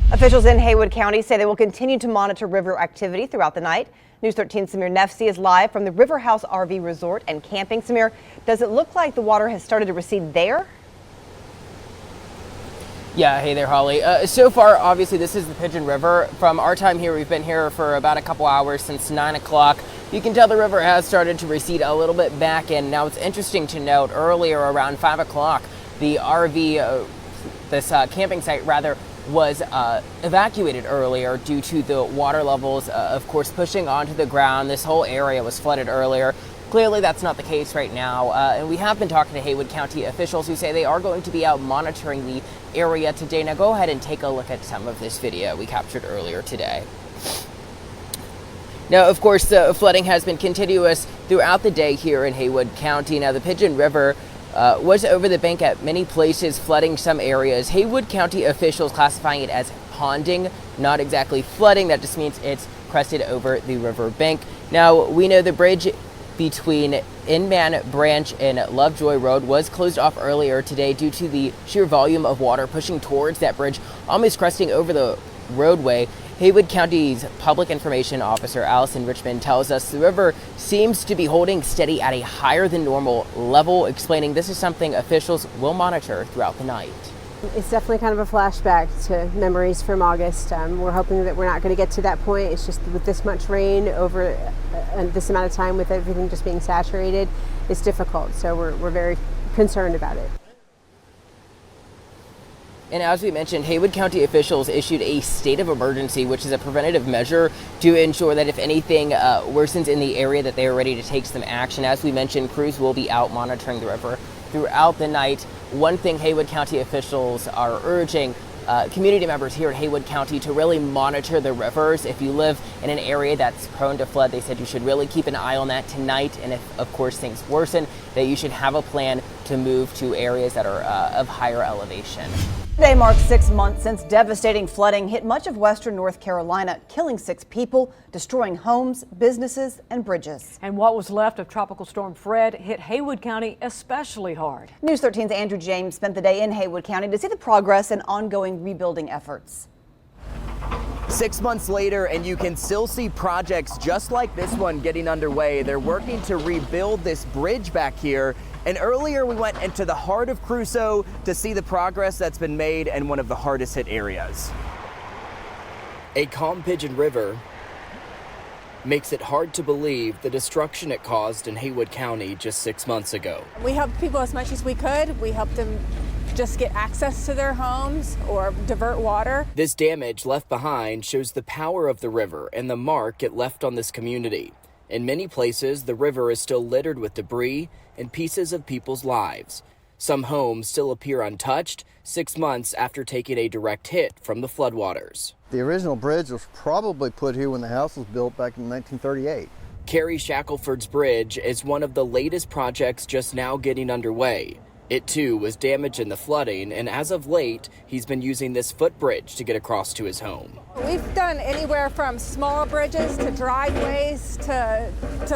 Officials in Haywood County say they will continue to monitor river activity throughout the night. News 13's Samir Nefsi is live from the River House RV Resort and Camping. Samir, does it look like the water has started to recede there? Yeah, hey there, Holly. So far, obviously, this is the Pigeon River. From our time here, we've been here for about a couple hours, since 9 o'clock. You can tell the river has started to recede a little bit back in. Now, it's interesting to note, earlier around 5 o'clock, the RV, camping site rather, was evacuated earlier due to the water levels, of course, pushing onto the ground. This whole area was flooded earlier. Clearly, that's not the case right now, and we have been talking to Haywood County officials who say they are going to be out monitoring the area today. Now, go ahead and take a look at some of this video we captured earlier today. Now, of course, the flooding has been continuous throughout the day here in Haywood County. Now, the Pigeon River was over the bank at many places, flooding some areas. Haywood County officials classifying it as ponding, not exactly flooding. That just means it's crested over the river bank. Now, we know the bridge between Inman Branch and Lovejoy Road was closed off earlier today due to the sheer volume of water pushing towards that bridge, almost cresting over the roadway. Haywood County's Public Information Officer Allison Richmond tells us the river seems to be holding steady at a higher than normal level, explaining this is something officials will monitor throughout the night. It's definitely kind of a flashback to memories from August. We're hoping that we're not going to get to that point. It's just with this much rain over this amount of time, with everything just being saturated, it's difficult. So we're very concerned about it. And as we mentioned, Haywood County officials issued a state of emergency, which is a preventative measure to ensure that if anything worsens in the area, that they are ready to take some action. As we mentioned, crews will be out monitoring the river throughout the night. One thing Haywood County officials are urging community members here at Haywood County to really monitor the rivers. If you live in an area that's prone to flood, they said you should really keep an eye on that tonight. And if, of course, things worsen, that you should have a plan to move to areas that are of higher elevation. Today marks 6 months since devastating flooding hit much of western North Carolina, killing 6 people, destroying homes, businesses, and bridges. And what was left of Tropical Storm Fred hit Haywood County especially hard. News 13's Andrew James spent the day in Haywood County to see the progress and ongoing rebuilding efforts. 6 months later, and you can still see projects just like this one getting underway. They're working to rebuild this bridge back here. And earlier we went into the heart of Crusoe to see the progress that's been made in one of the hardest hit areas. A calm Pigeon River makes it hard to believe the destruction it caused in Haywood County just 6 months ago. We helped people as much as we could. We helped them just get access to their homes or divert water. This damage left behind shows the power of the river and the mark it left on this community. In many places, the river is still littered with debris and pieces of people's lives. Some homes still appear untouched 6 months after taking a direct hit from the floodwaters. The original bridge was probably put here when the house was built back in 1938. Carrie Shackelford's bridge is one of the latest projects just now getting underway. It too was damaged in the flooding, and as of late, he's been using this footbridge to get across to his home. We've done anywhere from small bridges to driveways to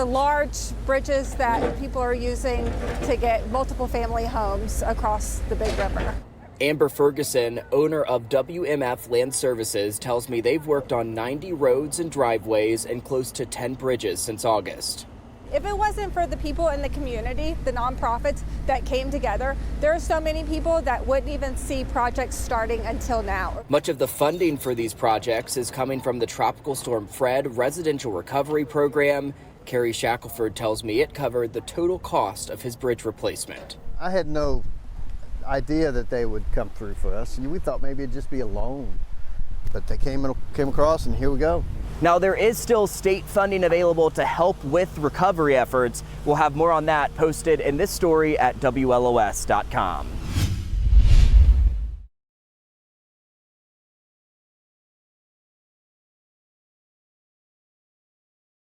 large bridges that people are using to get multiple family homes across the big river. Amber Ferguson, owner of WMF Land Services, tells me they've worked on 90 roads and driveways and close to 10 bridges since August. If it wasn't for the people in the community, the nonprofits that came together, there are so many people that wouldn't even see projects starting until now. Much of the funding for these projects is coming from the Tropical Storm Fred Residential Recovery Program. Carrie Shackelford tells me it covered the total cost of his bridge replacement. I had no idea that they would come through for us. We thought maybe it'd just be a loan, but they came across, and here we go. Now, there is still state funding available to help with recovery efforts. We'll have more on that posted in this story at WLOS.com.